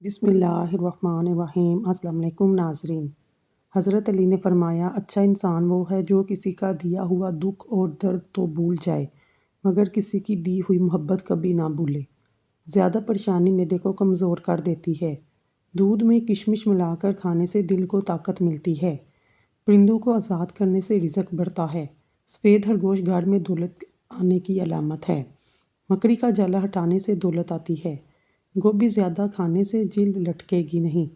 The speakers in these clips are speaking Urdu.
بسم اللہ الرحمن الرحیم۔ السلام علیکم ناظرین۔ حضرت علی نے فرمایا، اچھا انسان وہ ہے جو کسی کا دیا ہوا دکھ اور درد تو بھول جائے مگر کسی کی دی ہوئی محبت کبھی نہ بھولے۔ زیادہ پریشانی معدے کو کمزور کر دیتی ہے۔ دودھ میں کشمش ملا کر کھانے سے دل کو طاقت ملتی ہے۔ پرندوں کو آزاد کرنے سے رزق بڑھتا ہے۔ سفید خرگوش گھر میں دولت آنے کی علامت ہے۔ مکڑی کا جالا ہٹانے سے دولت آتی ہے۔ گوبھی زیادہ کھانے سے جلد لٹکے گی نہیں۔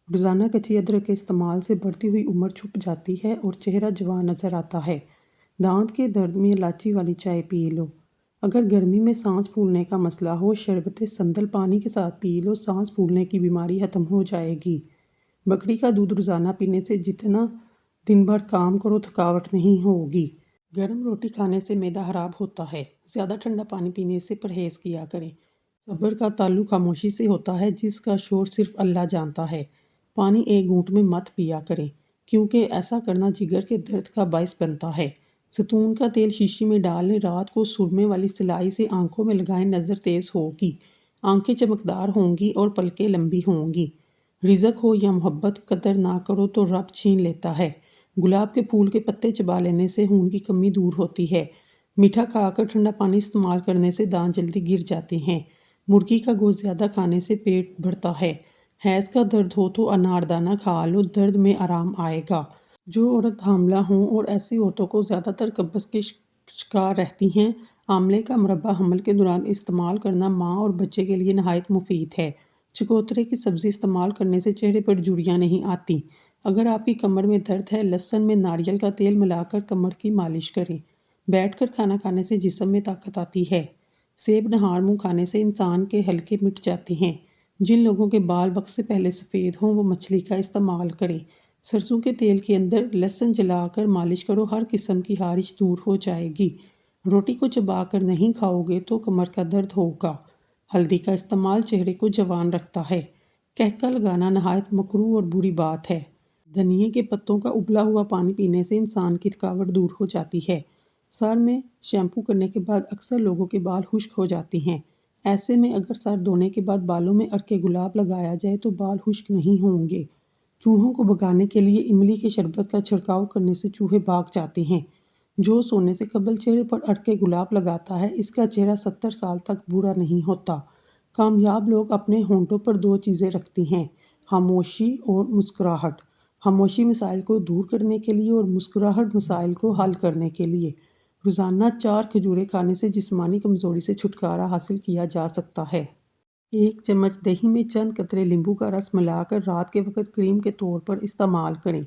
روزانہ کچی ادرک کے استعمال سے بڑھتی ہوئی عمر چھپ جاتی ہے اور چہرہ جوان نظر آتا ہے۔ دانت کے درد میں الائچی والی چائے پی لو۔ اگر گرمی میں سانس پھولنے کا مسئلہ ہو، شربت سندل پانی کے ساتھ پی لو، سانس پھولنے کی بیماری ختم ہو جائے گی۔ بکری کا دودھ روزانہ پینے سے جتنا دن بھر کام کرو تھکاوٹ نہیں ہوگی۔ گرم روٹی کھانے سے معدہ خراب ہوتا ہے۔ زیادہ ٹھنڈا پانی پینے سے پرہیز کیا کریں۔ صبر کا تعلق خاموشی سے ہوتا ہے جس کا شور صرف اللہ جانتا ہے۔ پانی ایک گھونٹ میں مت پیا کریں کیونکہ ایسا کرنا جگر کے درد کا باعث بنتا ہے۔ زیتون کا تیل شیشی میں ڈال لیں، رات کو سرمے والی سلائی سے آنکھوں میں لگائیں، نظر تیز ہوگی، آنکھیں چمکدار ہوں گی اور پلکیں لمبی ہوں گی۔ رزق ہو یا محبت، قدر نہ کرو تو رب چھین لیتا ہے۔ گلاب کے پھول کے پتے چبا لینے سے خون کی کمی دور ہوتی ہے۔ میٹھا کھا کر ٹھنڈا پانی استعمال کرنے سے دانت جلدی گر جاتے ہیں۔ مرغی کا گوشت زیادہ کھانے سے پیٹ بڑھتا ہے۔ حیض کا درد ہو تو اناردانہ کھا لو، درد میں آرام آئے گا۔ جو عورت حاملہ ہوں اور ایسی عورتوں کو زیادہ تر قبض کے شکار رہتی ہیں، آملے کا مربع حمل کے دوران استعمال کرنا ماں اور بچے کے لیے نہایت مفید ہے۔ چکوترے کی سبزی استعمال کرنے سے چہرے پر جھریاں نہیں آتی۔ اگر آپ کی کمر میں درد ہے، لہسن میں ناریل کا تیل ملا کر کمر کی مالش کریں۔ بیٹھ کر کھانا کھانے سے جسم میں طاقت آتی ہے۔ سیب نہار منہ کھانے سے انسان کے حلقے مٹ جاتے ہیں۔ جن لوگوں کے بال وقت سے پہلے سفید ہوں وہ مچھلی کا استعمال کریں۔ سرسوں کے تیل کے اندر لہسن جلا کر مالش کرو، ہر قسم کی خارش دور ہو جائے گی۔ روٹی کو چبا کر نہیں کھاؤ گے تو کمر کا درد ہوگا۔ ہلدی کا استعمال چہرے کو جوان رکھتا ہے۔ کہکہ لگانا نہایت مکروہ اور بری بات ہے۔ دھنیے کے پتوں کا ابلا ہوا پانی پینے سے انسان کی تھکاوٹ دور ہو جاتی ہے۔ سر میں شیمپو کرنے کے بعد اکثر لوگوں کے بال خشک ہو جاتے ہیں۔ ایسے میں اگر سر دھونے کے بعد بالوں میں عرق گلاب لگایا جائے تو بال خشک نہیں ہوں گے۔ چوہوں کو بھگانے کے لیے املی کے شربت کا چھڑکاؤ کرنے سے چوہے بھاگ جاتے ہیں۔ جو سونے سے قبل چہرے پر عرق گلاب لگاتا ہے، اس کا چہرہ 70 سال تک بوڑھا نہیں ہوتا۔ کامیاب لوگ اپنے ہونٹوں پر دو چیزیں رکھتے ہیں: خاموشی اور مسکراہٹ۔ خاموشی مسائل کو دور کرنے کے لیے اور مسکراہٹ مسائل کو حل کرنے کے لیے۔ روزانہ 4 کھجوریں کھانے سے جسمانی کمزوری سے چھٹکارا حاصل کیا جا سکتا ہے۔ ایک چمچ دہی میں چند قطرے لیمبو کا رس ملا کر رات کے وقت کریم کے طور پر استعمال کریں۔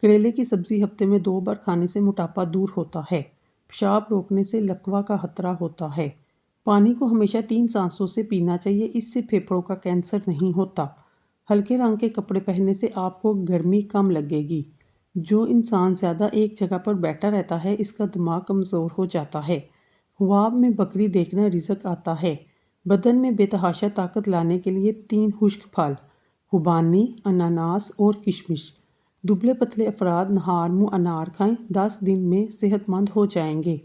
کریلے کی سبزی ہفتے میں 2 بار کھانے سے موٹاپا دور ہوتا ہے۔ پیشاب روکنے سے لکوہ کا خطرہ ہوتا ہے۔ پانی کو ہمیشہ 3 سانسوں سے پینا چاہیے، اس سے پھیپھڑوں کا کینسر نہیں ہوتا۔ ہلکے رنگ کے کپڑے پہننے سے آپ کو گرمی کم لگے گی۔ جو انسان زیادہ ایک جگہ پر بیٹھا رہتا ہے، اس کا دماغ کمزور ہو جاتا ہے۔ خواب میں بکری دیکھنا رزق آتا ہے۔ بدن میں بے تحاشا طاقت لانے کے لیے 3 خشک پھل خوبانی، اناناس اور کشمش۔ دبلے پتلے افراد نہار منہ انار کھائیں، 10 دن میں صحت مند ہو جائیں گے۔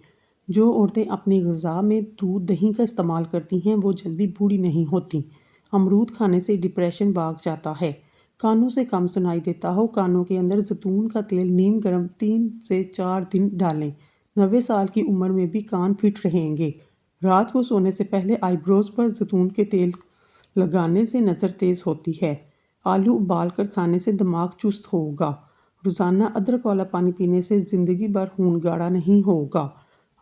جو عورتیں اپنی غذا میں دودھ دہی کا استعمال کرتی ہیں وہ جلدی بوڑھی نہیں ہوتیں۔ امرود کھانے سے ڈپریشن بھاگ جاتا ہے۔ کانوں سے کم سنائی دیتا ہو، کانوں کے اندر زیتون کا تیل نیم گرم 3 سے 4 دن ڈالیں۔ 90 سال کی عمر میں بھی کان فٹ رہیں گے۔ رات کو سونے سے پہلے آئی بروز پر زیتون کے تیل لگانے سے نظر تیز ہوتی ہے۔ آلو ابال کر کھانے سے دماغ چست ہوگا۔ روزانہ ادرک والا پانی پینے سے زندگی بھر خون گاڑھا نہیں ہوگا۔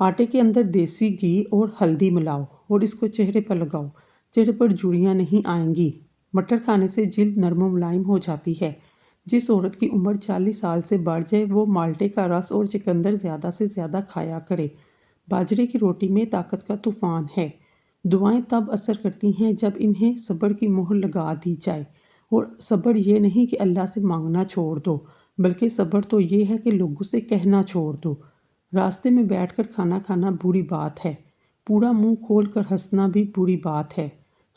آٹے کے اندر دیسی گھی اور ہلدی ملاؤ اور اس کو چہرے پر لگاؤ، چہرے پر جھریاں نہیں آئیں گی۔ مٹر کھانے سے جلد نرم و ملائم ہو جاتی ہے۔ جس عورت کی عمر 40 سال سے بڑھ جائے وہ مالٹے کا رس اور چقندر زیادہ سے زیادہ کھایا کرے۔ باجرے کی روٹی میں طاقت کا طوفان ہے۔ دعائیں تب اثر کرتی ہیں جب انہیں صبر کی مہر لگا دی جائے، اور صبر یہ نہیں کہ اللہ سے مانگنا چھوڑ دو، بلکہ صبر تو یہ ہے کہ لوگوں سے کہنا چھوڑ دو۔ راستے میں بیٹھ کر کھانا کھانا بری بات ہے۔ پورا منہ کھول کر ہنسنا بھی بری بات ہے۔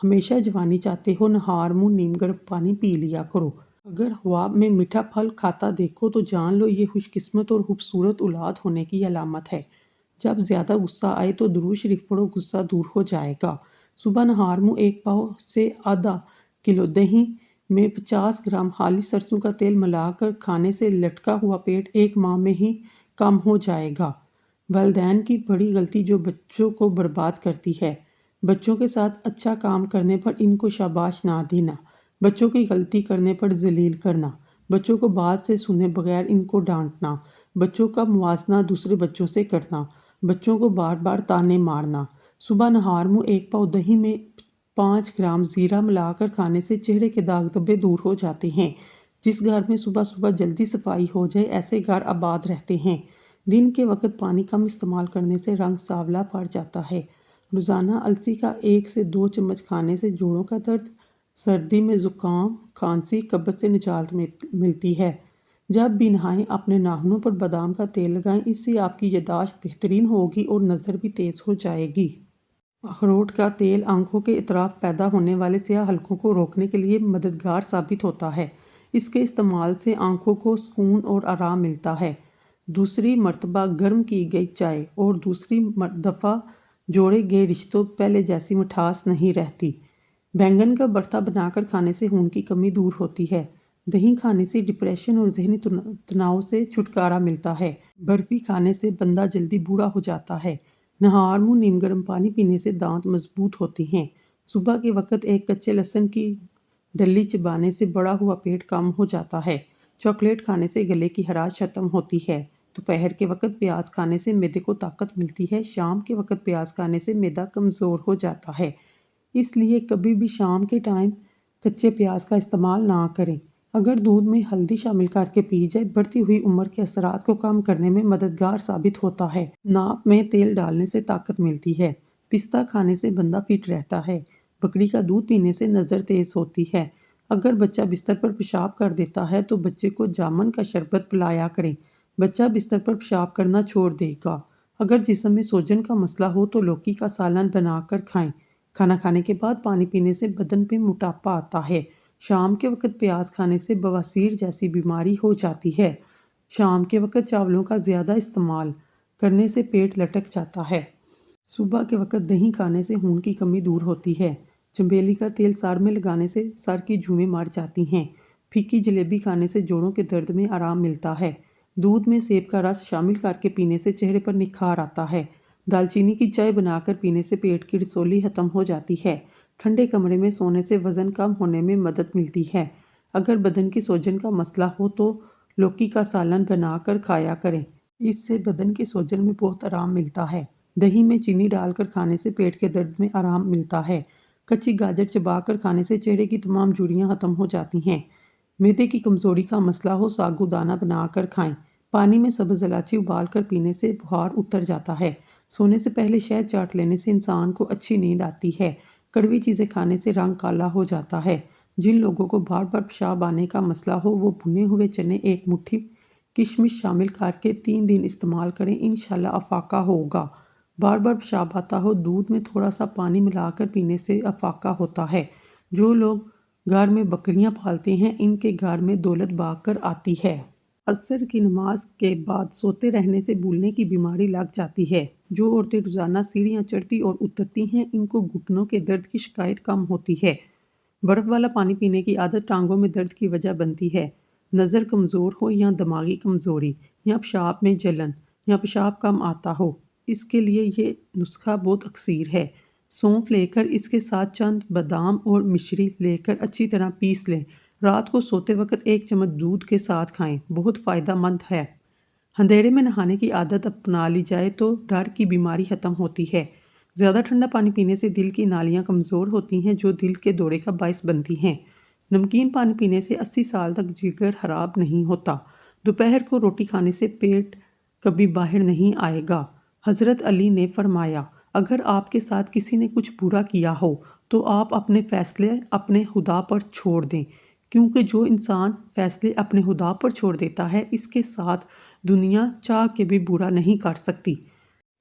ہمیشہ جوانی چاہتے ہو، نہار منہ نیم گرم پانی پی لیا کرو۔ اگر خواب میں میٹھا پھل کھاتا دیکھو تو جان لو یہ خوش قسمت اور خوبصورت اولاد ہونے کی علامت ہے۔ جب زیادہ غصہ آئے تو درود شریف پڑھو، غصہ دور ہو جائے گا۔ صبح نہار منہ 1 پاؤ سے آدھا کلو دہی میں 50 گرام خالص سرسوں کا تیل ملا کر کھانے سے لٹکا ہوا پیٹ 1 ماہ میں ہی کم ہو جائے گا۔ والدین کی بڑی غلطی جو بچوں کو برباد کرتی ہے۔ بچوں کے ساتھ اچھا کام کرنے پر ان کو شاباش نہ دینا، بچوں کی غلطی کرنے پر ذلیل کرنا، بچوں کو بات سے سنے بغیر ان کو ڈانٹنا، بچوں کا موازنہ دوسرے بچوں سے کرنا، بچوں کو بار بار تانے مارنا۔ صبح نہار منہ 1 پاؤ دہی میں 5 گرام زیرہ ملا کر کھانے سے چہرے کے داغ دھبے دور ہو جاتے ہیں۔ جس گھر میں صبح صبح جلدی صفائی ہو جائے ایسے گھر آباد رہتے ہیں۔ دن کے وقت پانی کم استعمال کرنے سے رنگ سانولا پڑ جاتا ہے۔ روزانہ السی کا 1 سے 2 چمچ کھانے سے جوڑوں کا درد، سردی میں زکام، کھانسی، قبض سے نجات ملتی ہے۔ جب بھی نہائیں اپنے ناخنوں پر بادام کا تیل لگائیں، اس سے آپ کی یادداشت بہترین ہوگی اور نظر بھی تیز ہو جائے گی۔ اخروٹ کا تیل آنکھوں کے اطراف پیدا ہونے والے سیاہ حلقوں کو روکنے کے لیے مددگار ثابت ہوتا ہے۔ اس کے استعمال سے آنکھوں کو سکون اور آرام ملتا ہے۔ دوسری مرتبہ گرم کی گئی چائے اور دوسری دفعہ جوڑے گئے رشتوں پہلے جیسی مٹھاس نہیں رہتی۔ بینگن کا بھرتا بنا کر کھانے سے خون کی کمی دور ہوتی ہے۔ دہی کھانے سے ڈپریشن اور ذہنی تناؤ سے چھٹکارا ملتا ہے۔ برفی کھانے سے بندہ جلدی بوڑھا ہو جاتا ہے۔ نہار منہ نیم گرم پانی پینے سے دانت مضبوط ہوتے ہیں۔ صبح کے وقت ایک کچے لہسن کی ڈلی چبانے سے بڑا ہوا پیٹ کم ہو جاتا ہے۔ چاکلیٹ کھانے سے گلے کی خراش ختم ہوتی ہے۔ دوپہر کے وقت پیاز کھانے سے معدے کو طاقت ملتی ہے۔ شام کے وقت پیاز کھانے سے معدہ کمزور ہو جاتا ہے۔ اس لیے کبھی بھی شام کے ٹائم کچے پیاز کا استعمال نہ کریں۔ اگر دودھ میں ہلدی شامل کرکے پی جائے، بڑھتی ہوئی عمر کے اثرات کو کم کرنے میں مددگار ثابت ہوتا ہے۔ ناف میں تیل ڈالنے سے طاقت ملتی ہے۔ پستہ کھانے سے بندہ فٹ رہتا ہے۔ بکری کا دودھ پینے سے نظر تیز ہوتی ہے۔ اگر بچہ بستر پر پیشاب کر دیتا ہے تو بچے کو جامن کا شربت پلایا کریں۔ بچہ بستر پر پیشاب کرنا چھوڑ دے گا۔ اگر جسم میں سوجن کا مسئلہ ہو تو لوکی کا سالن بنا کر کھائیں۔ کھانا کھانے کے بعد پانی پینے سے بدن پہ موٹاپا آتا ہے۔ شام کے وقت پیاز کھانے سے بواسیر جیسی بیماری ہو جاتی ہے۔ شام کے وقت چاولوں کا زیادہ استعمال کرنے سے پیٹ لٹک جاتا ہے۔ صبح کے وقت دہی کھانے سے خون کی کمی دور ہوتی ہے۔ چنبیلی کا تیل سر میں لگانے سے سر کی جوئیں مر جاتی ہیں۔ پھیکی جلیبی کھانے سے جوڑوں کے درد میں آرام ملتا ہے۔ دودھ میں سیب کا رس شامل کرکے پینے سے چہرے پر نکھار آتا ہے۔ دال چینی کی چائے بنا کر پینے سے پیٹ کی رسولی ختم ہو جاتی ہے۔ ٹھنڈے کمرے میں سونے سے وزن کم ہونے میں مدد ملتی ہے۔ اگر بدن کی سوجن کا مسئلہ ہو تو لوکی کا سالن بنا کر کھایا کریں۔ اس سے بدن کی سوجن میں بہت آرام ملتا ہے۔ دہی میں چینی ڈال کر کھانے سے پیٹ کے درد میں آرام ملتا ہے۔ کچی گاجر چبا کر کھانے سے چہرے کی تمام جھریاں ختم ہو جاتی ہیں۔ معدے کی کمزوری کا مسئلہ ہو ساگو دانہ بنا کر کھائیں۔ پانی میں سبز الائچی ابال کر پینے سے بخار اتر جاتا ہے۔ سونے سے پہلے شہد چاٹ لینے سے انسان کو اچھی نیند آتی ہے۔ کڑوی چیزیں کھانے سے رنگ کالا ہو جاتا ہے۔ جن لوگوں کو بار بار پیشاب آنے کا مسئلہ ہو وہ بھنے ہوئے چنے 1 مٹھی کشمش شامل کرکے 3 دن استعمال کریں، انشاءاللہ افاقہ ہوگا۔ بار بار پیشاب آتا ہو، دودھ میں تھوڑا سا پانی ملا کر پینے سے افاقہ ہوتا ہے۔ جو لوگ گھر میں بکریاں پالتے ہیں ان کے گھر میں دولت بھاگ کر آتی ہے۔ عصر کی نماز کے بعد سوتے رہنے سے بھولنے کی بیماری لگ جاتی ہے۔ جو عورتیں روزانہ سیڑھیاں چڑھتی اور اترتی ہیں ان کو گھٹنوں کے درد کی شکایت کم ہوتی ہے۔ برف والا پانی پینے کی عادت ٹانگوں میں درد کی وجہ بنتی ہے۔ نظر کمزور ہو یا دماغی کمزوری یا پیشاب میں جلن یا پیشاب کم آتا ہو، اس کے لیے یہ نسخہ بہت اثر ہے۔ سونف لے کر اس کے ساتھ چند بادام اور مشری لے کر اچھی طرح پیس لیں۔ رات کو سوتے وقت 1 چمچ دودھ کے ساتھ کھائیں، بہت فائدہ مند ہے۔ اندھیرے میں نہانے کی عادت اپنا لی جائے تو ڈر کی بیماری ختم ہوتی ہے۔ زیادہ ٹھنڈا پانی پینے سے دل کی نالیاں کمزور ہوتی ہیں جو دل کے دورے کا باعث بنتی ہیں۔ نمکین پانی پینے سے 80 سال تک جگر خراب نہیں ہوتا۔ دوپہر کو روٹی کھانے سے پیٹ کبھی باہر نہیں آئے گا۔ حضرت علی نے فرمایا، اگر آپ کے ساتھ کسی نے کچھ برا کیا ہو تو آپ اپنے فیصلے اپنے خدا پر چھوڑ دیں، کیونکہ جو انسان فیصلے اپنے خدا پر چھوڑ دیتا ہے اس کے ساتھ دنیا چاہ کے بھی برا نہیں کر سکتی۔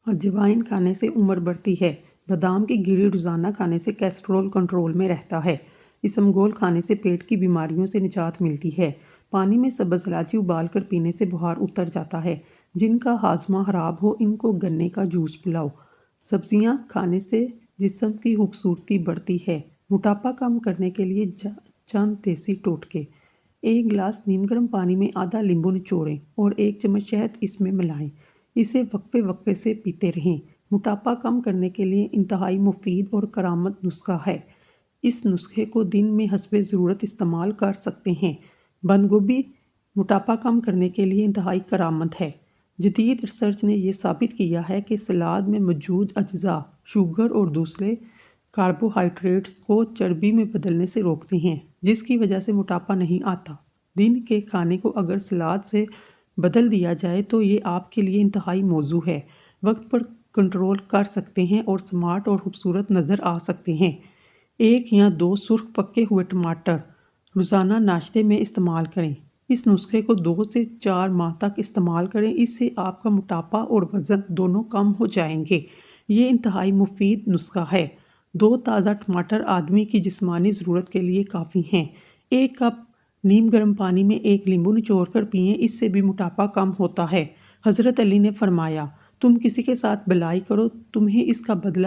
اجوائن کھانے سے عمر بڑھتی ہے۔ بادام کی گری روزانہ کھانے سے کیسٹرول کنٹرول میں رہتا ہے۔ اسمگول کھانے سے پیٹ کی بیماریوں سے نجات ملتی ہے۔ پانی میں سبز الائچی ابال کر پینے سے بخار اتر جاتا ہے۔ جن کا ہاضمہ خراب ہو ان کو گنے کا جوس پلاؤ۔ سبزیاں کھانے سے جسم کی خوبصورتی بڑھتی ہے۔ موٹاپا کم کرنے کے لیے چند دیسی ٹوٹکے۔ ایک گلاس نیم گرم پانی میں آدھا لیمبو نچوڑیں اور 1 چمچ شہد اس میں ملائیں۔ اسے وقفے وقفے سے پیتے رہیں۔ موٹاپا کم کرنے کے لیے انتہائی مفید اور کارآمد نسخہ ہے۔ اس نسخے کو دن میں حسب ضرورت استعمال کر سکتے ہیں۔ بند گوبھی موٹاپا کم کرنے کے لیے انتہائی کارآمد ہے۔ جدید ریسرچ نے یہ ثابت کیا ہے کہ سلاد میں موجود اجزاء شوگر اور دوسرے کاربوہائیڈریٹس کو چربی میں بدلنے سے روکتے ہیں، جس کی وجہ سے موٹاپا نہیں آتا۔ دن کے کھانے کو اگر سلاد سے بدل دیا جائے تو یہ آپ کے لیے انتہائی موزوں ہے۔ وقت پر کنٹرول کر سکتے ہیں اور سمارٹ اور خوبصورت نظر آ سکتے ہیں۔ 1 یا 2 سرخ پکے ہوئے ٹماٹر روزانہ ناشتے میں استعمال کریں۔ اس نسخے کو 2 سے 4 ماہ تک استعمال کریں۔ اس سے آپ کا موٹاپا اور وزن دونوں کم ہو جائیں گے۔ یہ انتہائی مفید نسخہ ہے۔ 2 تازہ ٹماٹر آدمی کی جسمانی ضرورت کے لیے کافی ہیں۔ 1 کپ نیم گرم پانی میں 1 لیمبو نچوڑ کر پئیں، اس سے بھی موٹاپا کم ہوتا ہے۔ حضرت علی نے فرمایا، تم کسی کے ساتھ بھلائی کرو، تمہیں اس کا بدلہ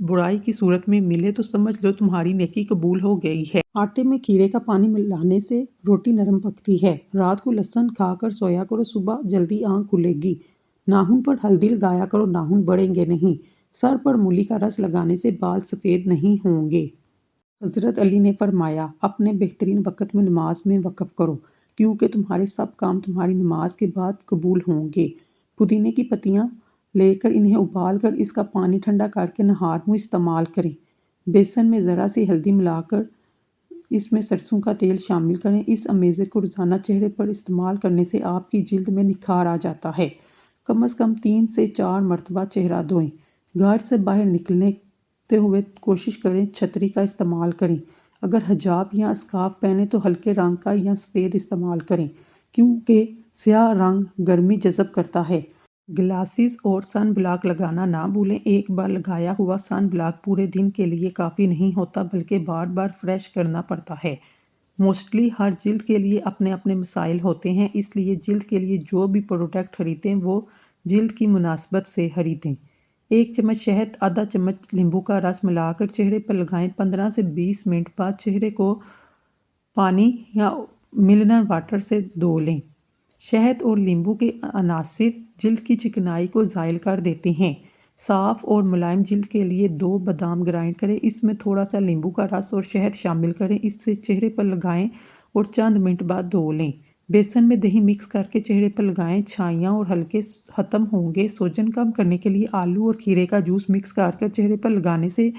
برائی کی صورت میں ملے تو سمجھ لو تمہاری نیکی قبول ہو گئی ہے۔ آٹے میں کھیرے کا پانی ملانے سے روٹی نرم پکتی ہے۔ رات کو لہسن کھا کر سویا کرو، صبح جلدی آنکھ کھلے گی۔ ناخن پر ہلدی لگایا کرو، ناخن بڑھیں گے نہیں۔ سر پر مولی کا رس لگانے سے بال سفید نہیں ہوں گے۔ حضرت علی نے فرمایا، اپنے بہترین وقت میں نماز میں وقف کرو، کیونکہ تمہارے سب کام تمہاری نماز کے بعد قبول ہوں گے۔ پودینے کی پتیاں لے کر انہیں ابال کر اس کا پانی ٹھنڈا کر کے نہار منہ استعمال کریں۔ بیسن میں ذرا سی ہلدی ملا کر اس میں سرسوں کا تیل شامل کریں۔ اس امیزے کو روزانہ چہرے پر استعمال کرنے سے آپ کی جلد میں نکھار آ جاتا ہے۔ کم از کم 3 سے 4 مرتبہ چہرہ دھوئیں۔ گھر سے باہر نکلتے ہوئے کوشش کریں چھتری کا استعمال کریں۔ اگر حجاب یا اسکارف پہنیں تو ہلکے رنگ کا یا سفید استعمال کریں، کیونکہ سیاہ رنگ گرمی جذب کرتا ہے۔ گلاسز اور سن بلاک لگانا نہ بھولیں۔ ایک بار لگایا ہوا سن بلاک پورے دن کے لیے کافی نہیں ہوتا، بلکہ بار بار فریش کرنا پڑتا ہے۔ موسٹلی ہر جلد کے لیے اپنے اپنے مسائل ہوتے ہیں، اس لیے جلد کے لیے جو بھی پروڈکٹ خریدیں وہ جلد کی مناسبت سے خریدیں۔ 1 چمچ شہد، آدھا چمچ لیمبو کا رس ملا کر چہرے پر لگائیں۔ 15 سے 20 منٹ بعد چہرے کو پانی یا منرل واٹر سے دھو لیں۔ شہد اور لیمبو کے عناصر جلد کی چکنائی کو زائل کر دیتے ہیں۔ صاف اور ملائم جلد کے لیے 2 بادام گرائنڈ کریں، اس میں تھوڑا سا لیمبو کا رس اور شہد شامل کریں، اس سے چہرے پر لگائیں اور چند منٹ بعد دھو لیں۔ بیسن میں دہی مکس کر کے چہرے پر لگائیں، چھائیاں اور ہلکے ختم ہوں گے۔ سوجن کم کرنے کے لیے آلو اور کھیرے کا جوس مکس کر چہرے پر لگانے سے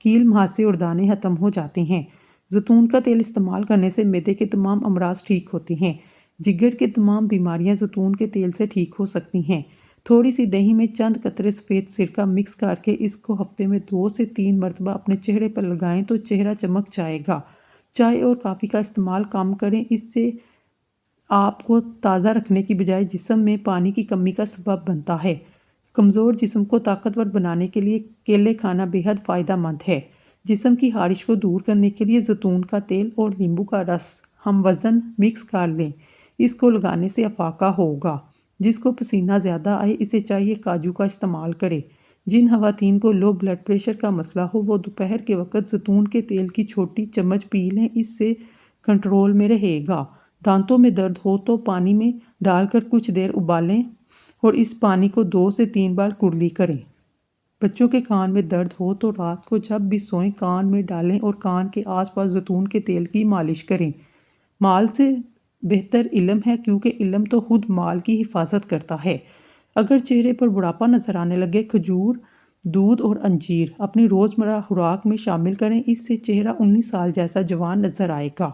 کیل، مہاسے اور دانے ختم ہو جاتے ہیں۔ زیتون کا تیل استعمال کرنے سے معدے کے تمام امراض ٹھیک ہوتے ہیں۔ جگر کی تمام بیماریاں زیتون کے تیل سے ٹھیک ہو سکتی ہیں۔ تھوڑی سی دہی میں چند قطرے سفید سرکہ مکس کر کے اس کو ہفتے میں 2 سے 3 مرتبہ اپنے چہرے پر لگائیں تو چہرہ چمک جائے گا۔ چائے اور کافی کا استعمال کم کریں، اس سے آپ کو تازہ رکھنے کی بجائے جسم میں پانی کی کمی کا سبب بنتا ہے۔ کمزور جسم کو طاقتور بنانے کے لیے کیلے کھانا بے حد فائدہ مند ہے۔ جسم کی خارش کو دور کرنے کے لیے زیتون کا تیل اور لیمبو کا رس ہم وزن مکس کر لیں، اس کو لگانے سے افاقہ ہوگا۔ جس کو پسینہ زیادہ آئے اسے چاہیے کاجو کا استعمال کرے۔ جن خواتین کو لو بلڈ پریشر کا مسئلہ ہو وہ دوپہر کے وقت زیتون کے تیل کی چھوٹی چمچ پی لیں، اس سے کنٹرول میں رہے گا۔ دانتوں میں درد ہو تو پانی میں ڈال کر کچھ دیر ابالیں اور اس پانی کو 2 سے 3 بار کرلی کریں۔ بچوں کے کان میں درد ہو تو رات کو جب بھی سوئیں کان میں ڈالیں اور کان کے آس پاس زیتون کے تیل کی مالش کریں۔ مال سے بہتر علم ہے، کیونکہ علم تو خود مال کی حفاظت کرتا ہے۔ اگر چہرے پر بڑھاپا نظر آنے لگے، کھجور، دودھ اور انجیر اپنی روزمرہ خوراک میں شامل کریں، اس سے چہرہ 19 سال جیسا جوان نظر آئے گا۔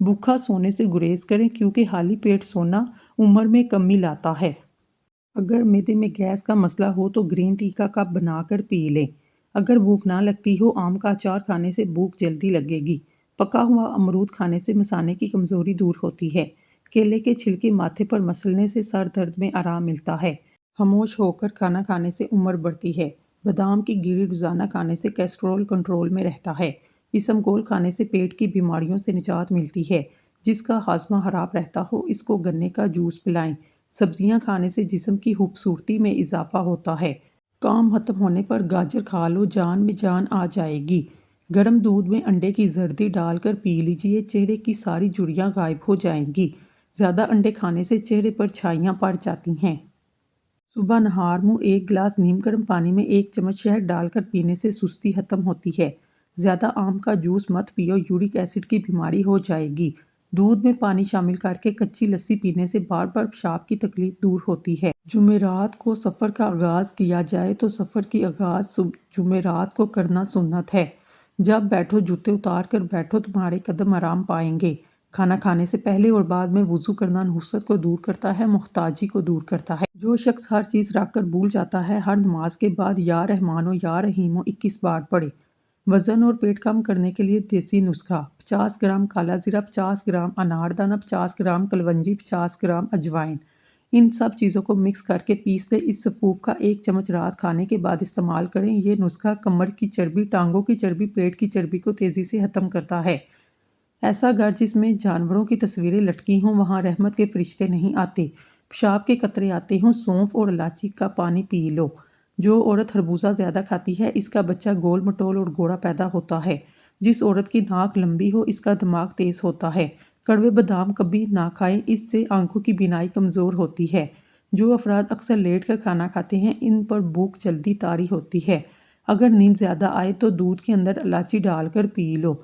بھوکا سونے سے گریز کریں، کیونکہ خالی پیٹ سونا عمر میں کمی لاتا ہے۔ اگر معدے میں گیس کا مسئلہ ہو تو گرین ٹی کا کپ بنا کر پی لیں۔ اگر بھوک نہ لگتی ہو، آم کا اچار کھانے سے بھوک جلدی لگے گی۔ پکا ہوا امرود کھانے سے مثانے کی کمزوری دور ہوتی ہے۔ کیلے کے چھلکے ماتھے پر مسلنے سے سر درد میں آرام ملتا ہے۔ خاموش ہو کر کھانا کھانے سے عمر بڑھتی ہے۔ بادام کی گری روزانہ کھانے سے کولیسٹرول کنٹرول میں رہتا ہے۔ اسمگول کھانے سے پیٹ کی بیماریوں سے نجات ملتی ہے۔ جس کا ہاضمہ خراب رہتا ہو اس کو گنے کا جوس پلائیں۔ سبزیاں کھانے سے جسم کی خوبصورتی میں اضافہ ہوتا ہے۔ کام ختم ہونے پر گاجر کھا لو، جان میں جان آ جائے گی۔ گرم دودھ میں انڈے کی زردی ڈال کر پی لیجئے، چہرے کی ساری جھریاں غائب ہو جائیں گی۔ زیادہ انڈے کھانے سے چہرے پر چھائیاں پڑ جاتی ہیں۔ صبح نہار منہ 1 گلاس نیم گرم پانی میں 1 چمچ شہد ڈال کر پینے سے سستی ختم ہوتی ہے۔ زیادہ آم کا جوس مت پیو، یورک ایسڈ کی بیماری ہو جائے گی۔ دودھ میں پانی شامل کر کے کچی لسی پینے سے بار بار پیشاب کی تکلیف دور ہوتی ہے۔ جمعرات کو سفر کا آغاز کیا جائے تو سفر کی آغاز جمعرات کو کرنا سنت ہے۔ جب بیٹھو جوتے اتار کر بیٹھو، تمہارے قدم آرام پائیں گے۔ کھانا کھانے سے پہلے اور بعد میں وضو کرنا نحوست کو دور کرتا ہے، محتاجی کو دور کرتا ہے۔ جو شخص ہر چیز رکھ کر بھول جاتا ہے، ہر نماز کے بعد یا رحمانو یا رحیمو 21 بار پڑھے۔ وزن اور پیٹ کم کرنے کے لیے دیسی نسخہ: 50 گرام کالا زیرہ، 50 گرام انار دانہ، 50 گرام کلونجی، 50 گرام اجوائن۔ ان سب چیزوں کو مکس کر کے پیس لیں۔ اس سفوف کا 1 چمچ رات کھانے کے بعد استعمال کریں۔ یہ نسخہ کمر کی چربی، ٹانگوں کی چربی، پیٹ کی چربی کو تیزی سے ختم کرتا ہے۔ ایسا گھر جس میں جانوروں کی تصویریں لٹکی ہوں، وہاں رحمت کے فرشتے نہیں آتے۔ پیشاب کے قطرے آتے ہوں، سونف اور الائچی کا پانی پی لو۔ جو عورت خربوزہ زیادہ کھاتی ہے، اس کا بچہ گول مٹول اور گوڑا پیدا ہوتا ہے۔ جس عورت کی ناک لمبی ہو، اس کا دماغ تیز ہوتا ہے۔ کڑوے بادام کبھی نہ کھائیں، اس سے آنکھوں کی بینائی کمزور ہوتی ہے۔ جو افراد اکثر لیٹ کر کھانا کھاتے ہیں، ان پر بھوک جلدی طاری ہوتی ہے۔ اگر نیند زیادہ آئے تو دودھ کے اندر الائچی ڈال کر پی لو۔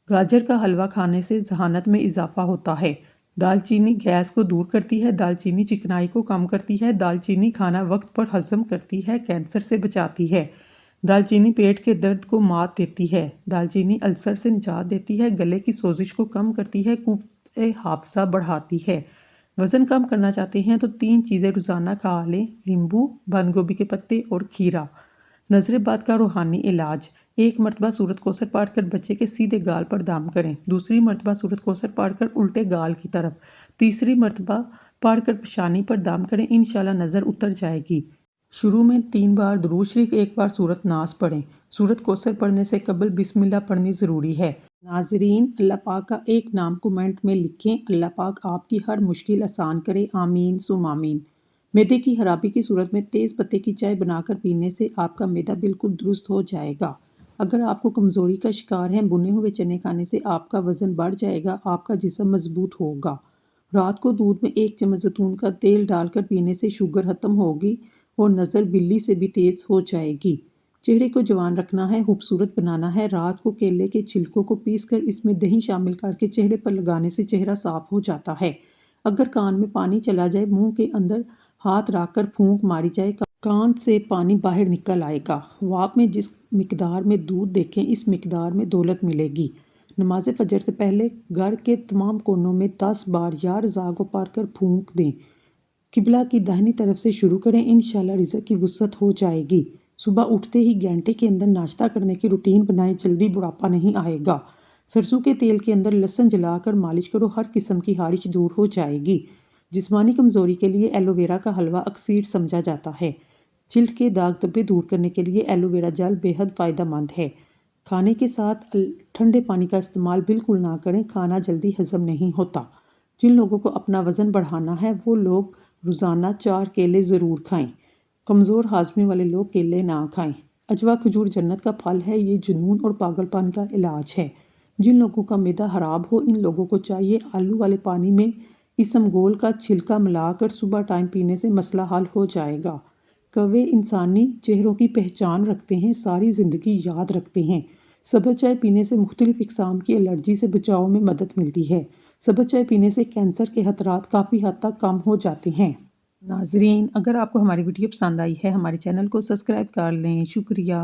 گاجر کا حلوہ کھانے سے ذہانت میں اضافہ ہوتا ہے۔ دال چینی گیس کو دور کرتی ہے۔ دال چینی چکنائی کو کم کرتی ہے۔ دال چینی کھانا وقت پر ہضم کرتی ہے، کینسر سے بچاتی ہے۔ دال چینی پیٹ کے درد کو مات دیتی ہے۔ دال چینی السر سے نجات دیتی ہے، گلے کی سوزش کو کم کرتی ہے، قوت حافظہ بڑھاتی ہے۔ وزن کم کرنا چاہتے ہیں تو 3 چیزیں روزانہ کھا لیں: لیمبو، بند گوبھی کے پتے اور کھیرا۔ نظر بد کا روحانی علاج: 1 مرتبہ سورۃ کوثر پڑھ کر بچے کے سیدھے گال پر دم کریں۔ دوسری مرتبہ سورۃ کوثر پڑھ کر الٹے گال کی طرف۔ تیسری مرتبہ پڑھ کر پیشانی پر دم کریں، انشاءاللہ نظر اتر جائے گی۔ شروع میں 3 بار درود شریف، 1 بار سورۃ ناس پڑھیں۔ سورۃ کوثر پڑھنے سے قبل بسم اللہ پڑھنی ضروری ہے۔ ناظرین، اللہ پاک کا ایک نام کمنٹ میں لکھیں۔ اللہ پاک آپ کی ہر مشکل آسان کرے، آمین ثم آمین۔ معدے کی خرابی کی صورت میں تیز پتے کی چائے بنا کر پینے سے آپ کا معدہ بالکل درست ہو جائے گا۔ اگر آپ کو کمزوری کا شکار ہیں، بھنے ہوئے چنے کھانے سے آپ کا وزن بڑھ جائے گا، آپ کا جسم مضبوط ہوگا۔ رات کو دودھ میں 1 چمچ زیتون کا تیل ڈال کر پینے سے شوگر ختم ہوگی اور نظر بلی سے بھی تیز ہو جائے گی۔ چہرے کو جوان رکھنا ہے، خوبصورت بنانا ہے۔ رات کو کیلے کے چھلکوں کو پیس کر اس میں دہی شامل کر کے چہرے پر لگانے سے چہرہ صاف ہو جاتا ہے۔ اگر کان میں پانی چلا جائے، منہ کے اندر ہاتھ رکھ کر پھونک ماری جائے، کان سے پانی باہر نکل آئے گا۔ خواب میں جس مقدار میں دودھ دیکھیں، اس مقدار میں دولت ملے گی۔ نماز فجر سے پہلے گھر کے تمام کونوں میں 10 بار یا رضا کو پڑھ کر پھونک دیں۔ قبلہ کی داہنی طرف سے شروع کریں، انشاءاللہ رزق کی وسعت ہو جائے گی۔ صبح اٹھتے ہی گھنٹے کے اندر ناشتہ کرنے کی روٹین بنائیں، جلدی بڑھاپا نہیں آئے گا۔ سرسوں کے تیل کے اندر لہسن جلا کر مالش کرو، ہر قسم کی خارش دور ہو جائے گی۔ جسمانی کمزوری کے لیے ایلو ویرا کا حلوہ اکسیر سمجھا جاتا ہے۔ جلد کے داغ دھبے دور کرنے کے لیے ایلو ویرا جیل بے حد فائدہ مند ہے۔ کھانے کے ساتھ ٹھنڈے پانی کا استعمال بالکل نہ کریں، کھانا جلدی ہضم نہیں ہوتا۔ جن لوگوں کو اپنا وزن بڑھانا ہے، وہ لوگ روزانہ 4 کیلے ضرور کھائیں۔ کمزور ہاضمے والے لوگ کیلے نہ کھائیں۔ اجوا کھجور جنت کا پھل ہے، یہ جنون اور پاگل پن کا علاج ہے۔ جن لوگوں کا معدہ خراب ہو، ان لوگوں کو چاہیے آلو والے پانی میں اسمگول کا چھلکا ملا کر صبح ٹائم پینے سے مسئلہ حل ہو جائے گا۔ کوے انسانی چہروں کی پہچان رکھتے ہیں، ساری زندگی یاد رکھتے ہیں۔ سبز چائے پینے سے مختلف اقسام کی الرجی سے بچاؤ میں مدد ملتی ہے۔ سبز چائے پینے سے کینسر کے خطرات کافی حد تک کم ہو جاتے ہیں۔ ناظرین، اگر آپ کو ہماری ویڈیو پسند آئی ہے، ہمارے چینل کو سبسکرائب کر لیں۔ شکریہ۔